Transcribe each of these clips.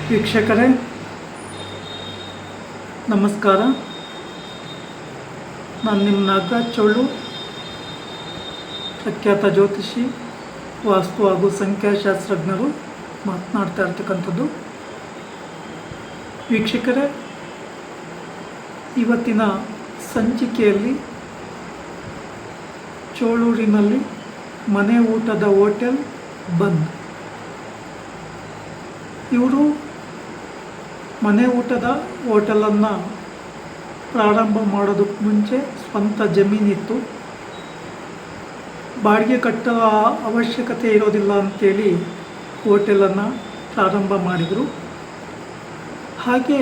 ವೀಕ್ಷಕರೇ ನಮಸ್ಕಾರ. ನಾನು ನಿಮ್ಮ ನಾಗರಾಜ್ ಚೋಳು, ಪ್ರಖ್ಯಾತ ಜ್ಯೋತಿಷಿ, ವಾಸ್ತು ಹಾಗೂ ಸಂಖ್ಯಾಶಾಸ್ತ್ರಜ್ಞರು ಮಾತನಾಡ್ತಾ ಇರ್ತಕ್ಕಂಥದ್ದು. ವೀಕ್ಷಕರೇ, ಇವತ್ತಿನ ಸಂಚಿಕೆಯಲ್ಲಿ ಚೋಳೂರಿನಲ್ಲಿ ಮನೆ ಊಟದ ಹೋಟೆಲ್ ಬಂದ್. ಇವರು ಮನೆ ಊಟದ ಹೋಟೆಲನ್ನು ಪ್ರಾರಂಭ ಮಾಡೋದಕ್ಕೆ ಮುಂಚೆ ಸ್ವಂತ ಜಮೀನಿತ್ತು. ಬಾಡಿಗೆ ಕಟ್ಟುವ ಅವಶ್ಯಕತೆ ಇರೋದಿಲ್ಲ ಅಂಥೇಳಿ ಹೋಟೆಲನ್ನು ಪ್ರಾರಂಭ ಮಾಡಿದರು. ಹಾಗೆ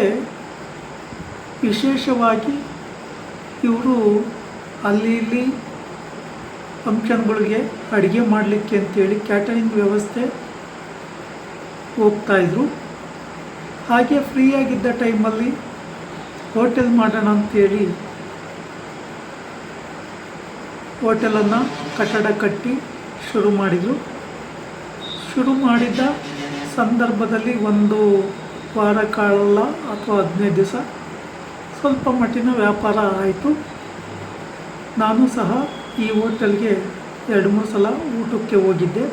ವಿಶೇಷವಾಗಿ ಇವರು ಅಲ್ಲಿ ಇಲ್ಲಿ ಫಂಕ್ಷನ್ಗಳಿಗೆ ಅಡುಗೆ ಮಾಡಲಿಕ್ಕೆ ಅಂತೇಳಿ ಕ್ಯಾಟರಿಂಗ್ ವ್ಯವಸ್ಥೆ ಹೋಗ್ತಾಯಿದ್ರು. ಹಾಗೆ ಫ್ರೀಯಾಗಿದ್ದ ಟೈಮಲ್ಲಿ ಹೋಟೆಲ್ ಮಾಡೋಣ ಅಂಥೇಳಿ ಹೋಟೆಲನ್ನು ಕಟ್ಟಡ ಕಟ್ಟಿ ಶುರು ಮಾಡಿದರು. ಶುರು ಮಾಡಿದ ಸಂದರ್ಭದಲ್ಲಿ ಒಂದು ವಾರ ಕಾಲ ಅಥವಾ 15 ದಿವಸ ಸ್ವಲ್ಪ ಮಟ್ಟಿನ ವ್ಯಾಪಾರ ಆಯಿತು. ನಾನು ಸಹ ಈ ಹೋಟೆಲ್ಗೆ 2-3 ಸಲ ಊಟಕ್ಕೆ ಹೋಗಿದ್ದೆ.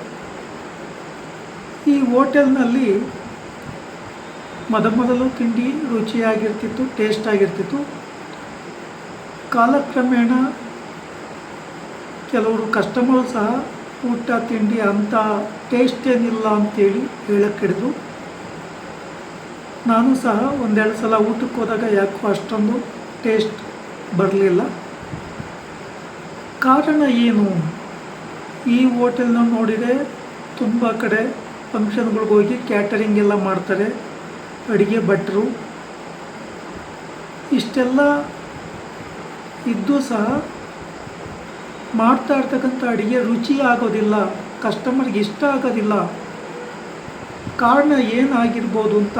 ಈ ಹೋಟೆಲ್ನಲ್ಲಿ ಮೊದಲು ತಿಂಡಿ ರುಚಿಯಾಗಿರ್ತಿತ್ತು, ಟೇಸ್ಟ್ ಆಗಿರ್ತಿತ್ತು. ಕಾಲಕ್ರಮೇಣ ಕೆಲವರು ಕಸ್ಟಮರು ಸಹ ಊಟ ತಿಂಡಿ ಅಂಥ ಟೇಸ್ಟ್ ಏನಿಲ್ಲ ಅಂತೇಳಿ ಹೇಳಕ್ಕಿಡಿದ್ರು. ನಾನು ಸಹ 1-2 ಸಲ ಊಟಕ್ಕೆ ಹೋದಾಗ ಯಾಕೋ ಅಷ್ಟೊಂದು ಟೇಸ್ಟ್ ಬರಲಿಲ್ಲ. ಕಾರಣ ಏನು? ಈ ಹೋಟೆಲ್ನ ನೋಡಿದರೆ ತುಂಬ ಕಡೆ ಫಂಕ್ಷನ್ಗಳಿಗೆ ಹೋಗಿ ಕ್ಯಾಟರಿಂಗ್ ಎಲ್ಲ ಮಾಡ್ತಾರೆ, ಅಡುಗೆ ಭಟ್ರು. ಇಷ್ಟೆಲ್ಲ ಇದ್ದು ಸಹ ಮಾಡ್ತಾ ಇರ್ತಕ್ಕಂಥ ಅಡುಗೆ ರುಚಿ ಆಗೋದಿಲ್ಲ, ಕಸ್ಟಮರ್ಗೆ ಇಷ್ಟ ಆಗೋದಿಲ್ಲ. ಕಾರಣ ಏನಾಗಿರ್ಬೋದು ಅಂತ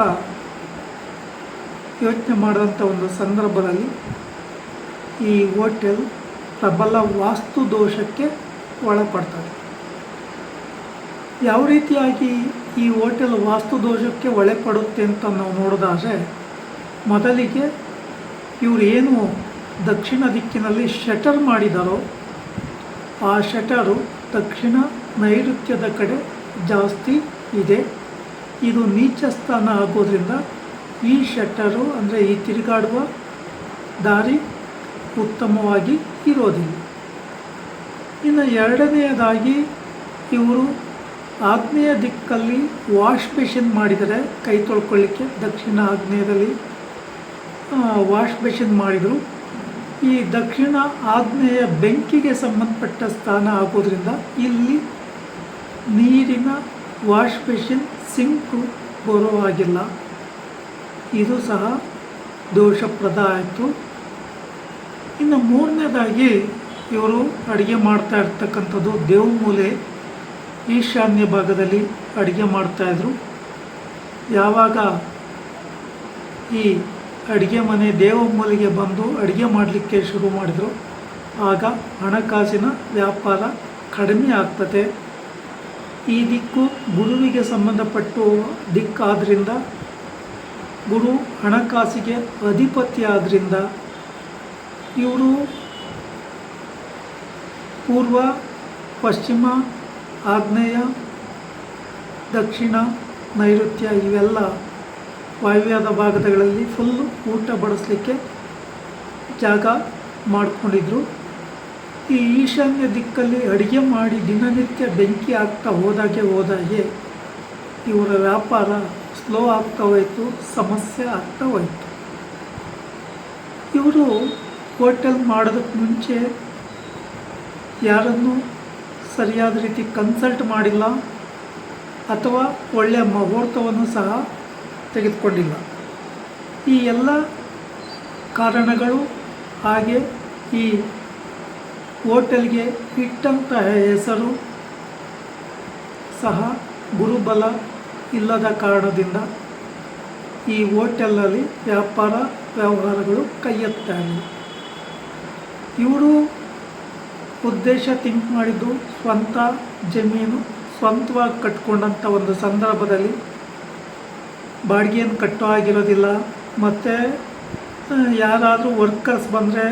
ಯೋಚನೆ ಮಾಡೋಂಥ ಒಂದು ಸಂದರ್ಭದಲ್ಲಿ ಈ ಹೋಟೆಲ್ ಪ್ರಬಲ ವಾಸ್ತು ದೋಷಕ್ಕೆ ಒಳಪಡ್ತದೆ. ಯಾವ ರೀತಿಯಾಗಿ ಈ ಹೋಟೆಲ್ ವಾಸ್ತು ದೋಷಕ್ಕೆ ಒಳಪಡುತ್ತೆ ಅಂತ ನಾವು ನೋಡೋದಾದರೆ, ಮೊದಲಿಗೆ ಇವರು ಏನು ದಕ್ಷಿಣ ದಿಕ್ಕಿನಲ್ಲಿ ಶಟರ್ ಮಾಡಿದಾರೋ ಆ ಶಟರು ದಕ್ಷಿಣ ನೈಋತ್ಯದ ಕಡೆ ಜಾಸ್ತಿ ಇದೆ. ಇದು ನೀಚ ಸ್ಥಾನ ಆಗೋದ್ರಿಂದ ಈ ಶಟರು ಅಂದರೆ ಈ ತಿರುಗಾಡುವ ದಾರಿ ಉತ್ತಮವಾಗಿ ಇರೋದಿಲ್ಲ. ಇನ್ನು ಎರಡನೆಯದಾಗಿ ಇವರು ಆಗ್ನೇಯ ದಿಕ್ಕಲ್ಲಿ ವಾಶ್ ಬೇಸಿನ್ ಮಾಡಿದರೆ, ಕೈ ತೊಳ್ಕೊಳ್ಳಿಕ್ಕೆ ದಕ್ಷಿಣ ಆಗ್ನೇಯದಲ್ಲಿ ವಾಶ್ ಬೇಸಿನ್ ಮಾಡಿದರು. ಈ ದಕ್ಷಿಣ ಆಗ್ನೇಯ ಬೆಂಕಿಗೆ ಸಂಬಂಧಪಟ್ಟ ಸ್ಥಾನ ಆಗೋದ್ರಿಂದ ಇಲ್ಲಿ ನೀರಿನ ವಾಶ್ ಬೇಸಿನ್ ಸಿಂಕು ಬರೋ ಹಾಗಿಲ್ಲ. ಇದು ಸಹ ದೋಷಪ್ರದ ಆಯಿತು. ಇನ್ನು ಮೂರನೇದಾಗಿ ಇವರು ಅಡುಗೆ ಮಾಡ್ತಾ ಇರ್ತಕ್ಕಂಥದ್ದು ದೇವಮೂಲೆ ಈಶಾನ್ಯ ಭಾಗದಲ್ಲಿ ಅಡುಗೆ ಮಾಡ್ತಾಯಿದ್ರು. ಯಾವಾಗ ಈ ಅಡುಗೆ ಮನೆ ದೇವಮೂಲೆಗೆ ಬಂದು ಅಡುಗೆ ಮಾಡಲಿಕ್ಕೆ ಶುರು ಮಾಡಿದರು, ಆಗ ಹಣಕಾಸಿನ ವ್ಯಾಪಾರ ಕಡಿಮೆ ಆಗ್ತದೆ. ಈ ದಿಕ್ಕು ಗುರುವಿಗೆ ಸಂಬಂಧಪಟ್ಟು ದಿಕ್ಕಾದ್ದರಿಂದ, ಗುರು ಹಣಕಾಸಿಗೆ ಅಧಿಪತಿ ಆದ್ದರಿಂದ ಇವರು ಪೂರ್ವ, ಪಶ್ಚಿಮ, ಆಗ್ನೇಯ, ದಕ್ಷಿಣ, ನೈಋತ್ಯ ಇವೆಲ್ಲ ವಾಯುವ್ಯದ ಭಾಗಗಳಲ್ಲಿ ಫುಲ್ಲು ಊಟ ಬಡಿಸ್ಲಿಕ್ಕೆ ಜಾಗ ಮಾಡಿಕೊಂಡಿದ್ರು. ಈ ಈಶಾನ್ಯ ದಿಕ್ಕಲ್ಲಿ ಅಡುಗೆ ಮಾಡಿ ದಿನನಿತ್ಯ ಬೆಂಕಿ ಆಗ್ತಾ ಹೋದಾಗೆ ಇವರ ವ್ಯಾಪಾರ ಸ್ಲೋ ಆಗ್ತಾ ಹೋಯಿತು, ಸಮಸ್ಯೆ ಆಗ್ತಾ ಹೋಯಿತು. ಇವರು ಹೋಟೆಲ್ ಮಾಡೋದಕ್ಕೆ ಮುಂಚೆ ಯಾರನ್ನು ಸರಿಯಾದ ರೀತಿ ಕನ್ಸಲ್ಟ್ ಮಾಡಿಲ್ಲ ಅಥವಾ ಒಳ್ಳೆಯ ಮುಹೂರ್ತವನ್ನು ಸಹ ತೆಗೆದುಕೊಂಡಿಲ್ಲ. ಈ ಎಲ್ಲ ಕಾರಣಗಳು, ಹಾಗೆ ಈ ಹೋಟೆಲ್ಗೆ ಇಟ್ಟಂತಹ ಹೆಸರು ಸಹ ಗುರುಬಲ ಇಲ್ಲದ ಕಾರಣದಿಂದ ಈ ಹೋಟೆಲಲ್ಲಿ ವ್ಯಾಪಾರ ವ್ಯವಹಾರಗಳು ಕೈ ಎತ್ತಾ ಇಲ್ಲ. ಇವರು ಉದ್ದೇಶ ಥಿಂಕ್ ಮಾಡಿದ್ದು ಸ್ವಂತ ಜಮೀನು ಸ್ವಂತವಾಗಿ ಕಟ್ಕೊಂಡಂಥ ಒಂದು ಸಂದರ್ಭದಲ್ಲಿ ಬಾಡಿಗೆಯನ್ನು ಕಟ್ಟೋ ಆಗಿರೋದಿಲ್ಲ. ಮತ್ತು ಯಾರಾದರೂ ವರ್ಕರ್ಸ್ ಬಂದರೆ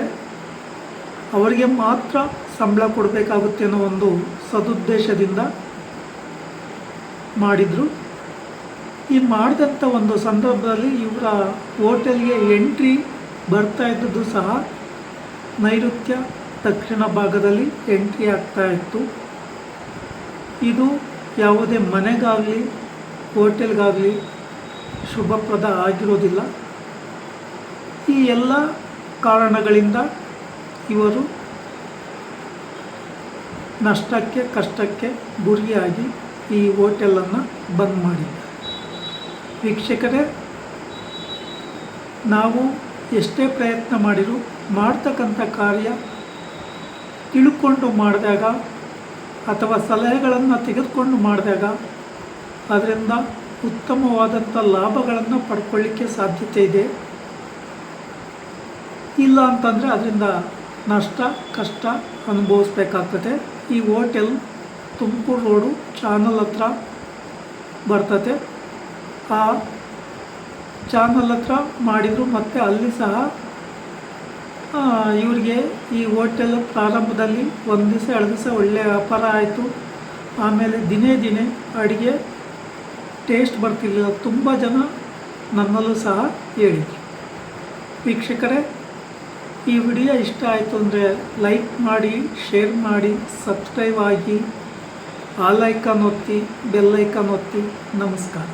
ಅವರಿಗೆ ಮಾತ್ರ ಸಂಬಳ ಕೊಡಬೇಕಾಗುತ್ತೆ ಅನ್ನೋ ಒಂದು ಸದುದ್ದೇಶದಿಂದ ಮಾಡಿದರು. ಈ ಮಾಡಿದಂಥ ಒಂದು ಸಂದರ್ಭದಲ್ಲಿ ಇವರ ಹೋಟೆಲ್ಗೆ ಎಂಟ್ರಿ ಬರ್ತಾ ಇದ್ದದ್ದು ಸಹ ನೈಋತ್ಯ ದಕ್ಷಿಣ ಭಾಗದಲ್ಲಿ ಎಂಟ್ರಿ ಆಗ್ತಾ ಇತ್ತು. ಇದು ಯಾವುದೇ ಮನೆಗಾಗಲಿ ಹೋಟೆಲ್ಗಾಗಲಿ ಶುಭಪ್ರದ ಆಗಿರೋದಿಲ್ಲ. ಈ ಎಲ್ಲ ಕಾರಣಗಳಿಂದ ಇವರು ನಷ್ಟಕ್ಕೆ ಕಷ್ಟಕ್ಕೆ ಗುರಿಯಾಗಿ ಈ ಹೋಟೆಲನ್ನು ಬಂದ್ ಮಾಡಿದ್ದಾರೆ. ವೀಕ್ಷಕರೇ, ನಾವು ಎಷ್ಟೇ ಪ್ರಯತ್ನ ಮಾಡಿದರೂ ಮಾಡ್ತಕ್ಕಂಥ ಕಾರ್ಯ ತಿಳ್ಕೊಂಡು ಮಾಡಿದಾಗ ಅಥವಾ ಸಲಹೆಗಳನ್ನು ತೆಗೆದುಕೊಂಡು ಮಾಡಿದಾಗ ಅದರಿಂದ ಉತ್ತಮವಾದಂಥ ಲಾಭಗಳನ್ನು ಪಡ್ಕೊಳ್ಳಿಕ್ಕೆ ಸಾಧ್ಯತೆ ಇದೆ. ಇಲ್ಲ ಅಂತಂದರೆ ಅದರಿಂದ ನಷ್ಟ ಕಷ್ಟ ಅನುಭವಿಸ್ಬೇಕಾಗ್ತದೆ. ಈ ಹೋಟೆಲ್ ತುಮಕೂರು ರೋಡು ಚಾನಲ್ ಹತ್ರ ಬರ್ತದೆ. ಆ ಚಾನಲ್ ಹತ್ರ ಮಾಡಿದರು. ಮತ್ತು ಅಲ್ಲಿ ಸಹ ಇವರಿಗೆ ಈ ಹೋಟೆಲ್ ಪ್ರಾರಂಭದಲ್ಲಿ ಒಂದು ದಿವಸ 2 ದಿವಸ ಒಳ್ಳೆಯ ವ್ಯಾಪಾರ ಆಯಿತು. ಆಮೇಲೆ ದಿನೇ ದಿನೇ ಅಡುಗೆ ಟೇಸ್ಟ್ ಬರ್ತಿರಲಿಲ್ಲ. ತುಂಬ ಜನ ನನ್ನಲ್ಲೂ ಸಹ ಹೇಳಿದರು. ವೀಕ್ಷಕರೇ, ಈ ವಿಡಿಯೋ ಇಷ್ಟ ಆಯಿತು ಅಂದರೆ ಲೈಕ್ ಮಾಡಿ, ಶೇರ್ ಮಾಡಿ, ಸಬ್ಸ್ಕ್ರೈಬ್ ಆಗಿ, ಆಲ್ ಐಕಾನ್ ಒತ್ತಿ, ಬೆಲ್ ಐಕಾನ್ ಒತ್ತಿ. ನಮಸ್ಕಾರ.